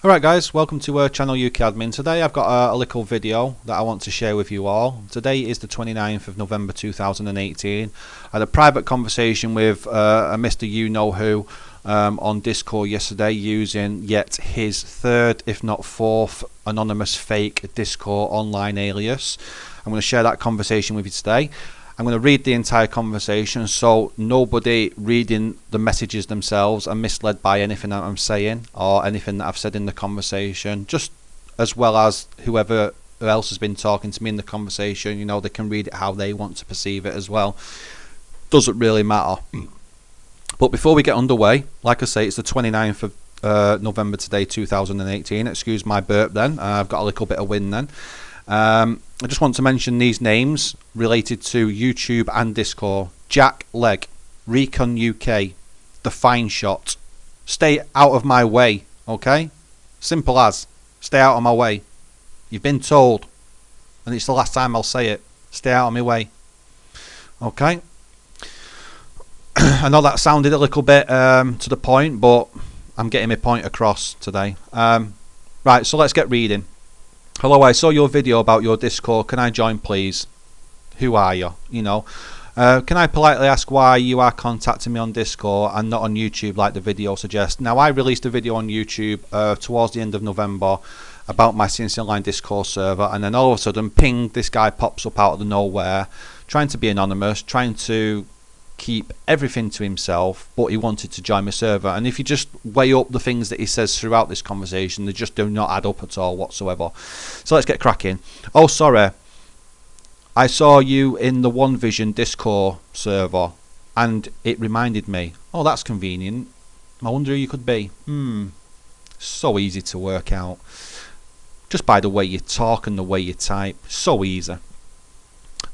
Alright guys, welcome to Channel UK Admin. Today I've got a little video that I want to share with you all. Today is the 29th of November 2018. I had a private conversation with a Mr. You-Know-Who on Discord yesterday using yet his third, if not fourth, anonymous fake Discord online alias. I'm going to share that conversation with you today. I'm going to read the entire conversation so nobody reading the messages themselves are misled by anything that I'm saying or anything that I've said in the conversation, just as well as whoever else has been talking to me in the conversation. You know, they can read it how they want to perceive it as well. Doesn't really matter. But before we get underway, like I say, it's the 29th of November today, 2018. Excuse my burp then. I've got a little bit of wind then. I just want to mention these names related to YouTube and Discord. Jack Leg, Recon UK, The Fine Shot. Stay out of my way, okay? Simple as. Stay out of my way. You've been told, and it's the last time I'll say it. Stay out of my way. Okay? I know that sounded a little bit to the point, but I'm getting my point across today. Right, so let's get reading. Hello, I saw your video about your Discord. Can I join, please? Who are you? You know. Can I politely ask why you are contacting me on Discord and not on YouTube like the video suggests? Now, I released a video on YouTube towards the end of November about my CNC Online Discord server, and then all of a sudden, ping, this guy pops up out of the nowhere, trying to be anonymous, trying to keep everything to himself, but he wanted to join my server. And if you just weigh up the things that he says throughout this conversation, they just do not add up at all whatsoever. So let's get cracking. Oh, sorry, I saw you in the One Vision Discord server and it reminded me. Oh, that's convenient. I wonder who you could be. So easy to work out just by the way you talk and the way you type. So easy.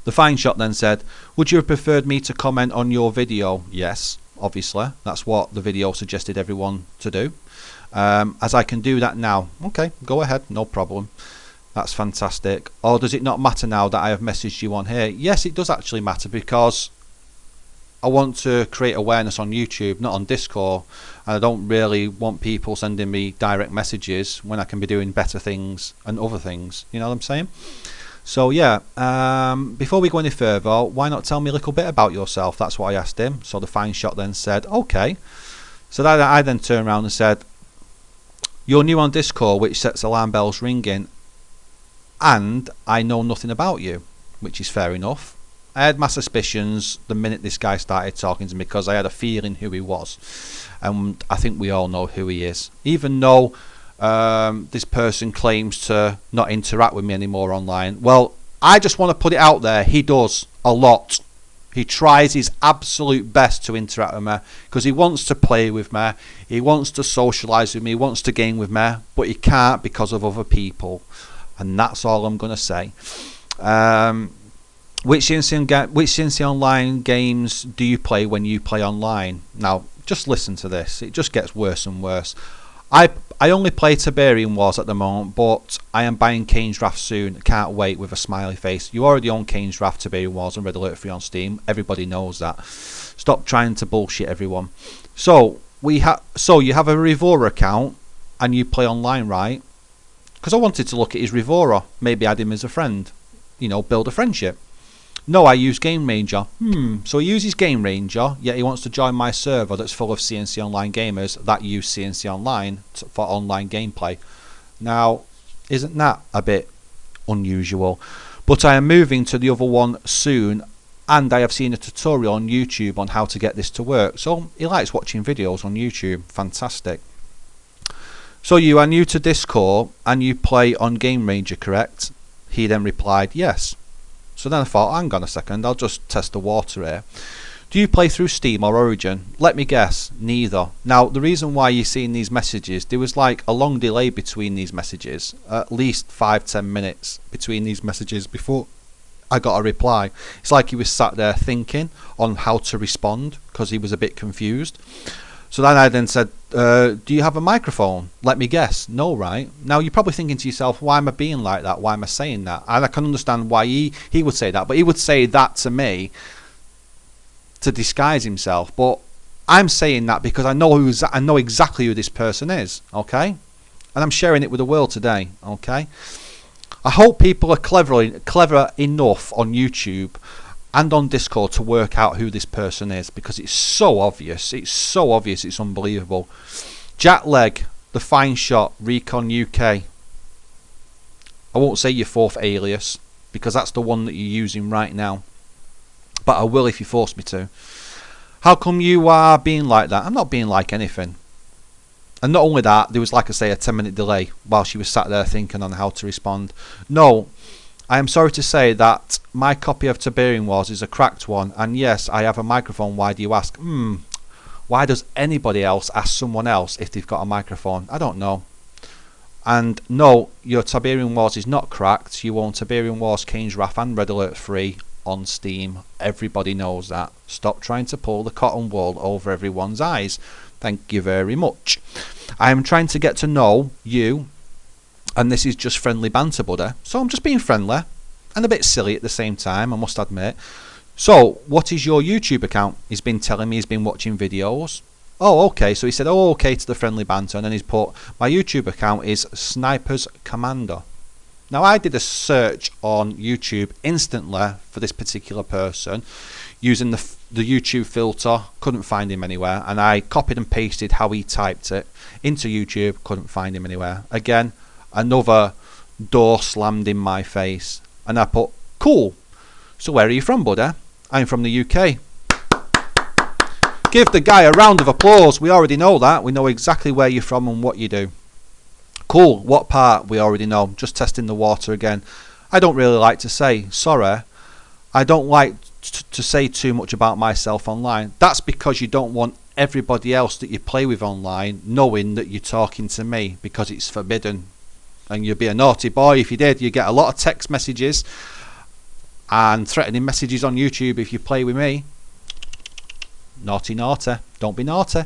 The Fine Shot then said, would you have preferred me to comment on your video? Yes, obviously. That's what the video suggested everyone to do. As I can do that now. Okay, go ahead, no problem. That's fantastic. Or does it not matter now that I have messaged you on here? Yes, it does actually matter, because I want to create awareness on YouTube, not on Discord. And I don't really want people sending me direct messages when I can be doing better things and other things. You know what I'm saying? So yeah, before we go any further, why not tell me a little bit about yourself? That's what I asked him. So the Fine Shot then said, okay. So that I then turned around and said, you're new on Discord, which sets alarm bells ringing, and I know nothing about you, which is fair enough. I had my suspicions the minute this guy started talking to me, because I had a feeling who he was, and I think we all know who he is. Even though this person claims to not interact with me anymore online, well, I just want to put it out there, he does a lot. He tries his absolute best to interact with me, because he wants to play with me, he wants to socialise with me, he wants to game with me, but he can't because of other people. And that's all I'm going to say. Which CNC Online games do you play when you play online? Now, just listen to this. It just gets worse and worse. I only play Tiberian Wars at the moment, but I am buying Kane's Wrath soon. Can't wait, with a smiley face. You already own Kane's Wrath, Tiberian Wars, and Red Alert 3 on Steam. Everybody knows that. Stop trying to bullshit everyone. So you have a Revora account and you play online, right? Because I wanted to look at his Revora, maybe add him as a friend. You know, build a friendship. No, I use Game Ranger. So he uses Game Ranger, yet he wants to join my server that's full of CNC Online gamers that use CNC Online for online gameplay. Now, isn't that a bit unusual? But I am moving to the other one soon, and I have seen a tutorial on YouTube on how to get this to work. So he likes watching videos on YouTube. Fantastic. So you are new to Discord and you play on Game Ranger, correct? He then replied, yes. So then I thought, hang on a second, I'll just test the water here. Do you play through Steam or Origin? Let me guess, neither. Now, the reason why you're seeing these messages, there was like a long delay between these messages, at least 5-10 minutes between these messages before I got a reply. It's like he was sat there thinking on how to respond, because he was a bit confused. So then I then said, do you have a microphone? Let me guess. No, right? Now you're probably thinking to yourself, why am I being like that? Why am I saying that? And I can understand why he would say that, but he would say that to me to disguise himself. But I'm saying that because I know exactly who this person is, okay? and I'm sharing it with the world today. Okay, I hope people are clever enough on YouTube and on Discord to work out who this person is, because it's so obvious. It's so obvious. It's unbelievable. Jack Leg, The Fine Shot, Recon UK. I won't say your fourth alias because that's the one that you're using right now, but I will if you force me to. How come you are being like that? I'm not being like anything. And not only that, there was, like I say, a 10-minute delay while she was sat there thinking on how to respond. No, I am sorry to say that my copy of Tiberian Wars is a cracked one, and yes, I have a microphone. Why do you ask? Why does anybody else ask someone else if they've got a microphone? I don't know. And no, your Tiberian Wars is not cracked. You own Tiberian Wars, Kane's Wrath and Red Alert 3 on Steam. Everybody knows that. Stop trying to pull the cotton wool over everyone's eyes. Thank you very much. I am trying to get to know you, and this is just friendly banter, buddy. So I'm just being friendly and a bit silly at the same time, I must admit. So, what is your YouTube account? He's been telling me he's been watching videos. Oh, okay. So he said, oh, okay to the friendly banter, and then he's put, my YouTube account is Snipers Commander. Now, I did a search on YouTube instantly for this particular person using the YouTube filter. Couldn't find him anywhere, and I copied and pasted how he typed it into YouTube. Couldn't find him anywhere. Again, another door slammed in my face, and I put, cool. So where are you from, buddy? I'm from the UK. Give the guy a round of applause. We already know that. We know exactly where you're from and what you do. Cool. What part? We already know. Just testing the water again. I don't really like to say. Sorry. I don't like to say too much about myself online. That's because you don't want everybody else that you play with online knowing that you're talking to me, because it's forbidden. And you'd be a naughty boy if you did. You get a lot of text messages and threatening messages on YouTube if you play with me. Naughty, naughty. Don't be naughty.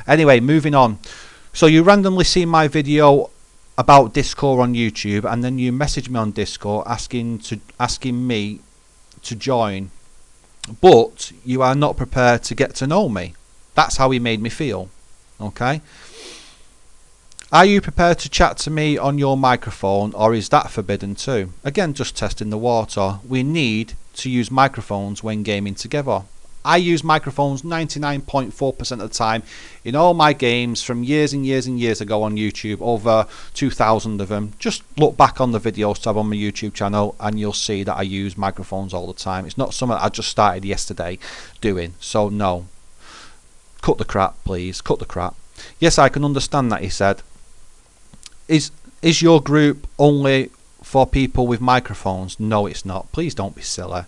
Anyway, moving on. So you randomly see my video about Discord on YouTube, and then you message me on Discord asking me to join, but you are not prepared to get to know me. That's how he made me feel. Okay. Are you prepared to chat to me on your microphone, or is that forbidden too? Again, just testing the water. We need to use microphones when gaming together. I use microphones 99.4% of the time in all my games from years and years and years ago on YouTube, over 2,000 of them. Just look back on the videos tab on my YouTube channel and you'll see that I use microphones all the time. It's not something I just started yesterday doing, so no. Cut the crap, please. Cut the crap. Yes, I can understand that, he said. Is your group only for people with microphones? No, it's not. Please don't be silly.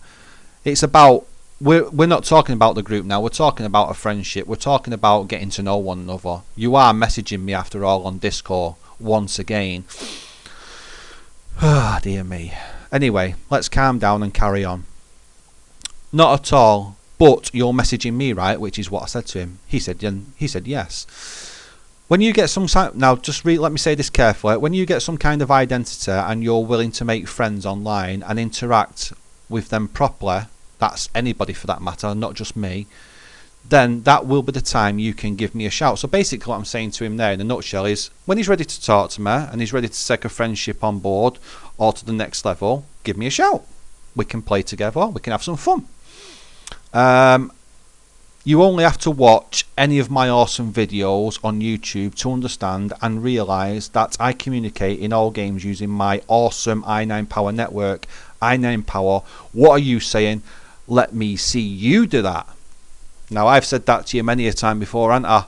It's about... We're not talking about the group now. We're talking about a friendship. We're talking about getting to know one another. You are messaging me after all on Discord once again. Ah, dear me. Anyway, let's calm down and carry on. Not at all. But you're messaging me, right? Which is what I said to him. He said yes. When you get some now, just let me say this carefully. When you get some kind of identity and you're willing to make friends online and interact with them properly, that's anybody for that matter, not just me, then that will be the time you can give me a shout. So basically what I'm saying to him there in a nutshell is, when he's ready to talk to me and he's ready to take a friendship on board or to the next level, give me a shout. We can play together, we can have some fun. You only have to watch any of my awesome videos on YouTube to understand and realise that I communicate in all games using my awesome i9 Power network. i9 Power, what are you saying? Let me see you do that. Now, I've said that to you many a time before, haven't I?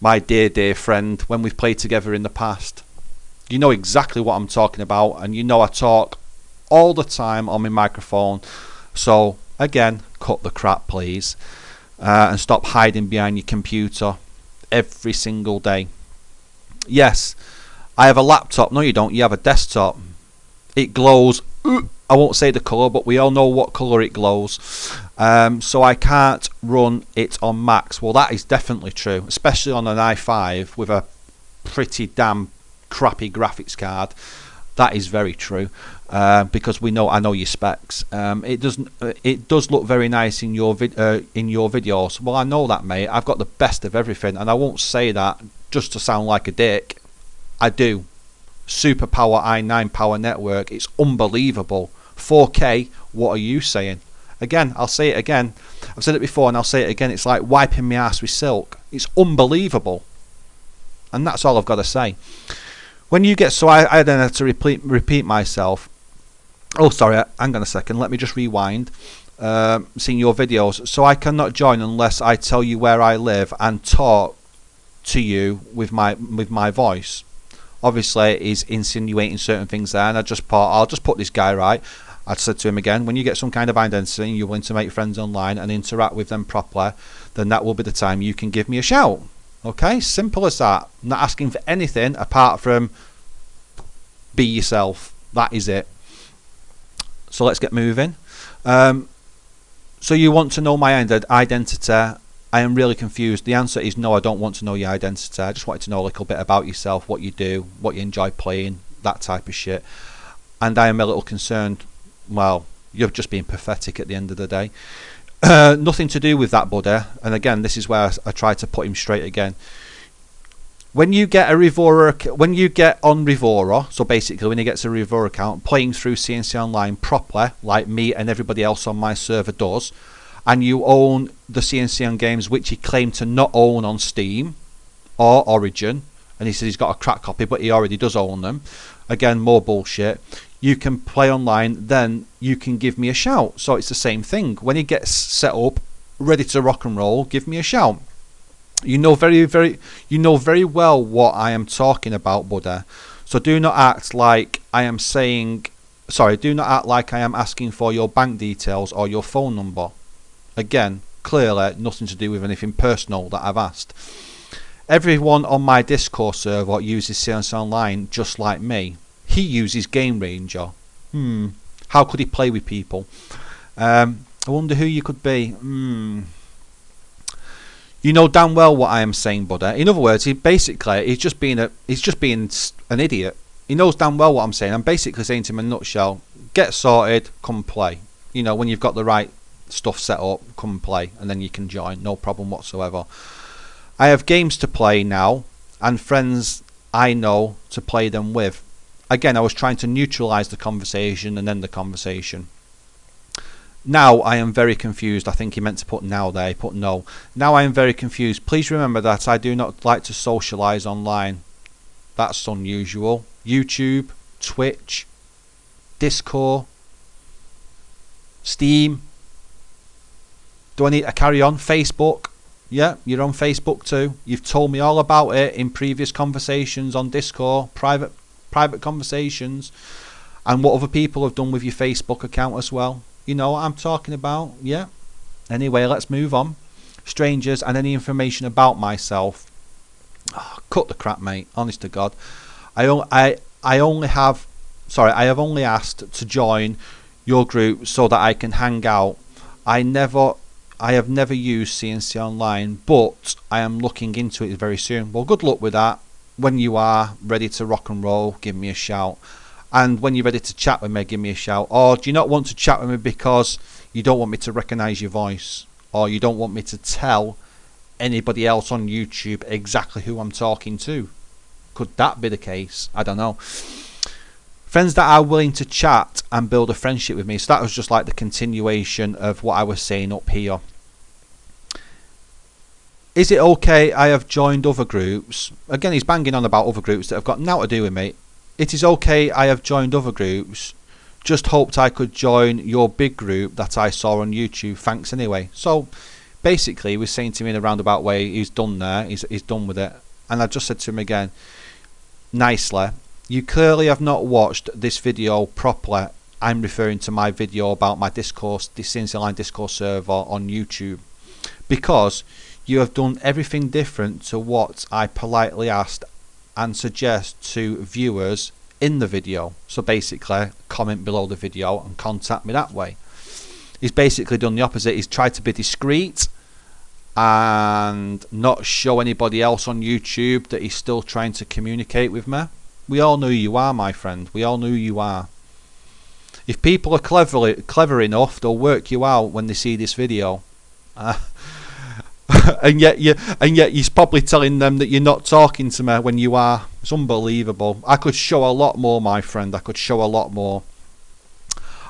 My dear friend, when we've played together in the past. You know exactly what I'm talking about, and you know I talk all the time on my microphone. So, again, cut the crap, please. And stop hiding behind your computer every single day. Yes, I have a laptop. No, you don't. You have a desktop. It glows. I won't say the colour, but we all know what colour it glows. So I can't run it on max. Well, that is definitely true, especially on an i5 with a pretty damn crappy graphics card. That is very true, because I know your specs. It does look very nice in your videos. Well, I know that, mate. I've got the best of everything, and I won't say that just to sound like a dick. I do. superpower i9 power network. It's unbelievable. 4K, what are you saying? Again, I'll say it again. I've said it before and I'll say it again. It's like wiping my ass with silk. It's unbelievable. And that's all I've got to say. When you get, so I then have to repeat myself. Oh, sorry, hang on a second. Let me just rewind. Seeing your videos. So I cannot join unless I tell you where I live and talk to you with my voice. Obviously, he's insinuating certain things there, and I'll just put this guy right. I said to him again, when you get some kind of identity and you're willing to make friends online and interact with them properly, then that will be the time you can give me a shout. Okay, simple as that. I'm not asking for anything apart from be yourself. That is it. So let's get moving. So you want to know my identity. I am really confused. The answer is no, I don't want to know your identity. I just wanted to know a little bit about yourself, what you do, what you enjoy playing, that type of shit. And I am a little concerned. Well, you're just being pathetic at the end of the day. Nothing to do with that, buddy. And again, this is where I try to put him straight again. When you get a Revora, when you get on Revora, so basically when he gets a Revora account, playing through CNC Online properly, like me and everybody else on my server does, and you own the CNC on games which he claimed to not own on Steam or Origin, and he says he's got a crack copy, but he already does own them. Again, more bullshit. You can play online, then you can give me a shout. So it's the same thing. When he gets set up, ready to rock and roll, give me a shout. You know very well what I am talking about, buddy. So do not act like I am saying, sorry, do not act like I am asking for your bank details or your phone number. Again, clearly nothing to do with anything personal that I've asked. Everyone on my Discord server uses CNC Online just like me. He uses Game Ranger. How could he play with people? I wonder who you could be. You know damn well what I am saying, buddy. In other words, he's just being an idiot. He knows damn well what I'm saying. I'm basically saying to him in a nutshell, get sorted, come play. You know, when you've got the right stuff set up, come and play, and then you can join, no problem whatsoever. I have games to play now and friends I know to play them with. Again, I was trying to neutralize the conversation and end the conversation. Now I am very confused. I think he meant to put now there, he put no. Now I am very confused. Please remember that I do not like to socialize online. That's unusual. YouTube, Twitch, Discord, Steam. Do I need to carry on? Facebook. Yeah, you're on Facebook too. You've told me all about it in previous conversations on Discord, private conversations, and what other people have done with your Facebook account as well. You know what I'm talking about, yeah? Anyway, let's move on. Strangers and any information about myself. Oh, cut the crap, mate. Honest to God. I have only asked to join your group so that I can hang out. I have never used CNC Online, but I am looking into it very soon. Well, good luck with that. When you are ready to rock and roll, give me a shout. And when you're ready to chat with me, give me a shout. Or do you not want to chat with me because you don't want me to recognise your voice? Or you don't want me to tell anybody else on YouTube exactly who I'm talking to? Could that be the case? I don't know. Friends that are willing to chat and build a friendship with me. So that was just like the continuation of what I was saying up here. Is it okay I have joined other groups? Again, he's banging on about other groups that have got nothing to do with me. It is okay I have joined other groups. Just hoped I could join your big group that I saw on YouTube. Thanks anyway. So basically, he was saying to me in a roundabout way, he's done there. He's done with it. And I just said to him again, nicely, you clearly have not watched this video properly. I'm referring to my video about my discourse, the CNC Online Discourse server on YouTube. Because you have done everything different to what I politely asked and suggest to viewers in the video. So basically, comment below the video and contact me that way. He's basically done the opposite. He's tried to be discreet and not show anybody else on YouTube that he's still trying to communicate with me. We all know who you are, my friend. We all know who you are. If people are clever enough, they'll work you out when they see this video. and yet you're probably telling them that you're not talking to me when you are. It's unbelievable. I could show a lot more, my friend. I could show a lot more.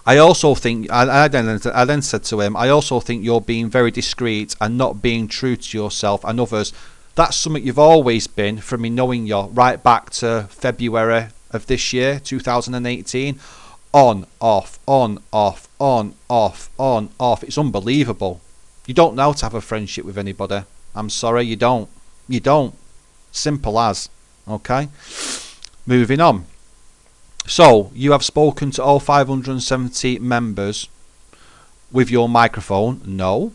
I also think, I then said to him, I also think you're being very discreet and not being true to yourself and others. That's something you've always been, from me knowing you right back to February of this year, 2018. On, off, on, off, on, off, on, off. It's unbelievable. You don't know how to have a friendship with anybody. I'm sorry, you don't. You don't. Simple as. Okay? Moving on. So, you have spoken to all 570 members with your microphone? No.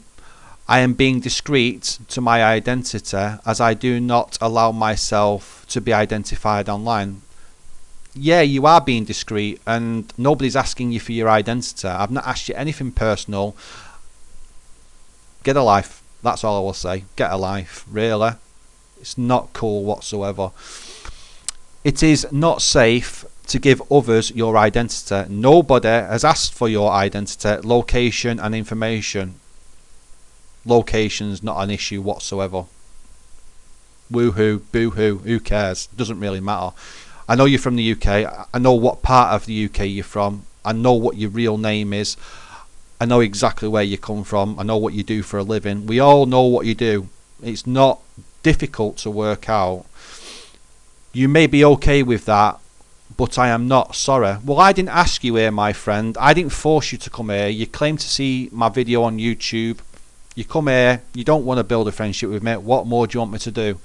I am being discreet to my identity, as I do not allow myself to be identified online. Yeah, you are being discreet, and nobody's asking you for your identity. I've not asked you anything personal. Get a life. That's all I will say. Get a life. Really. It's not cool whatsoever. It is not safe to give others your identity. Nobody has asked for your identity, location and information. Location's not an issue whatsoever. Woohoo, boo-hoo, who cares? Doesn't really matter. I know you're from the UK. I know what part of the UK you're from. I know what your real name is. I know exactly where you come from. I know what you do for a living. We all know what you do. It's not difficult to work out. You may be okay with that, but I am not. Sorry. Well, I didn't ask you here, my friend. I didn't force you to come here. You claim to see my video on YouTube. You come here. You don't want to build a friendship with me. What more do you want me to do?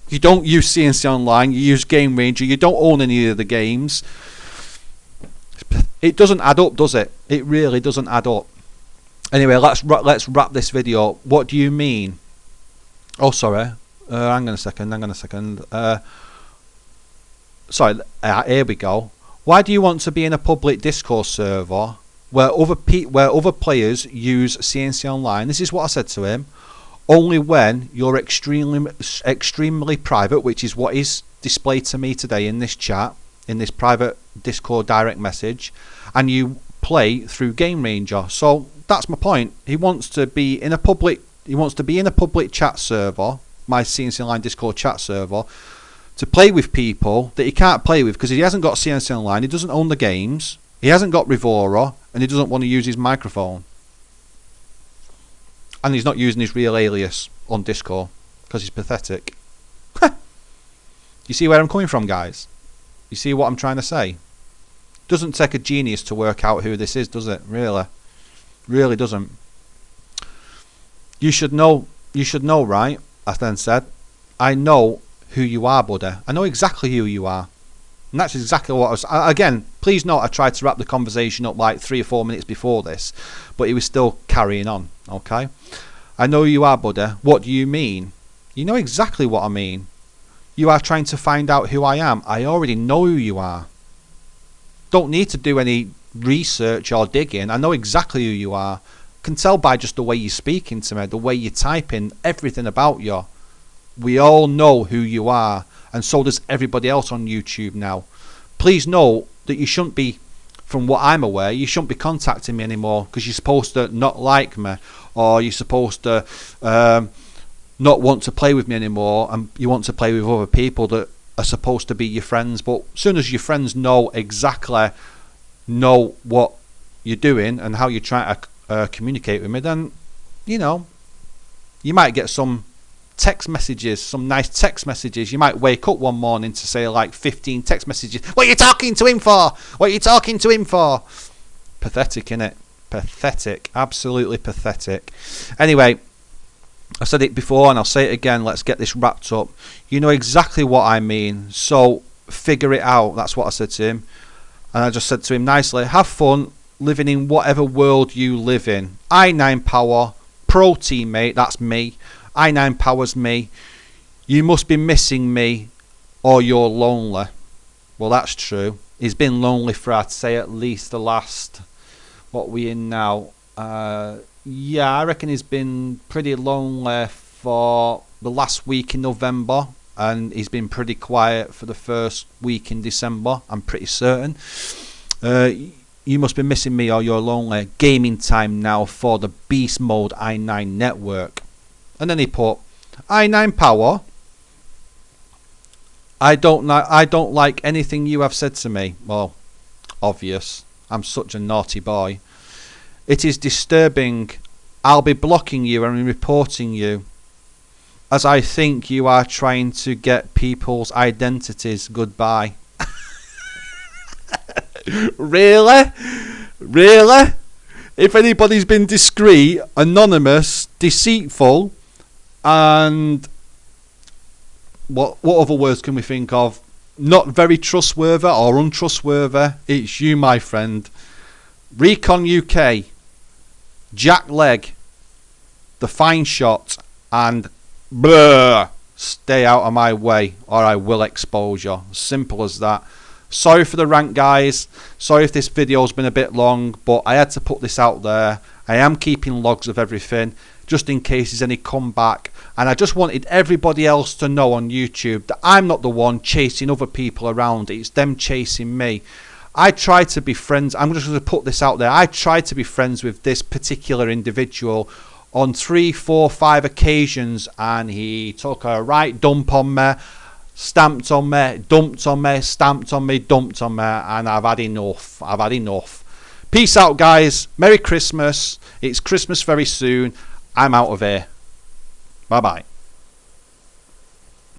You don't use CNC Online. You use Game Ranger. You don't own any of the games. It doesn't add up, does it? It really doesn't add up. Anyway, let's wrap this video. What do you mean? Oh, sorry. Hang on a second. Sorry. Here we go. Why do you want to be in a public Discord server where other players use CNC Online? This is what I said to him. Only when you're extremely private, which is what is displayed to me today in this chat, in this private Discord direct message, and you play through Game Ranger. So that's my point. He wants to be in a public. He wants to be in a public chat server, my CNC Online Discord chat server, to play with people that he can't play with because he hasn't got CNC Online. He doesn't own the games. He hasn't got Rivora, and he doesn't want to use his microphone. And he's not using his real alias on Discord because he's pathetic. You see where I'm coming from, guys? You see what I'm trying to say? Doesn't take a genius to work out who this is, does it? Really doesn't. You should know, right? I then said, I know who you are, buddy. I know exactly who you are. And that's exactly what I was... Again, please note I tried to wrap the conversation up like 3 or 4 minutes before this, but he was still carrying on, okay? I know who you are, buddy. What do you mean? You know exactly what I mean. You are trying to find out who I am. I already know who you are. Don't need to do any research or digging. I know exactly who you are. Can tell by just the way you're speaking to me, the way you're typing, everything about you. We all know who you are, and so does everybody else on YouTube now. Please note that you shouldn't be, from what I'm aware, you shouldn't be contacting me anymore because you're supposed to not like me, or you're supposed to not want to play with me anymore, and you want to play with other people that are supposed to be your friends. But as soon as your friends know what you're doing and how you're trying to communicate with me, then you know you might get some text messages, some nice text messages. You might wake up one morning to say like 15 text messages. What are you talking to him for? What are you talking to him for? Pathetic, innit? Pathetic. Absolutely pathetic. Anyway, I said it before and I'll say it again. Let's get this wrapped up. You know exactly what I mean, so figure it out. That's what I said to him. And I just said to him nicely, have fun living in whatever world you live in. I9 Power, pro teammate, that's me. I9 Power's me. You must be missing me or you're lonely. Well, that's true. He's been lonely for, I'd say, at least the last, what we in now? Yeah, I reckon he's been pretty lonely for the last week in November, and he's been pretty quiet for the first week in December, I'm pretty certain. You must be missing me or you're lonely. Gaming time now for the Beast Mode i9 network. And then he put, I9 Power, I don't like anything you have said to me. Well, obvious. I'm such a naughty boy. It is disturbing. I'll be blocking you and reporting you, as I think you are trying to get people's identities. Goodbye. Really? Really? If anybody's been discreet, anonymous, deceitful, and what other words can we think of? Not very trustworthy or untrustworthy. It's you, my friend. Recon UK, Jack Leg, The Fine Shot, and blur. Stay out of my way or I will expose you. Simple as that. Sorry for the rant, guys. Sorry if this video's been a bit long, but I had to put this out there. I am keeping logs of everything, just in case there's any comeback. And I just wanted everybody else to know on YouTube that I'm not the one chasing other people around. It's them chasing me. I try to be friends. I'm just going to put this out there. I tried to be friends with this particular individual on 3, 4, 5 occasions, and he took a right dump on me, stamped on me, dumped on me, stamped on me, dumped on me, and I've had enough. I've had enough. Peace out, guys. Merry Christmas. It's Christmas very soon. I'm out of here. Bye bye.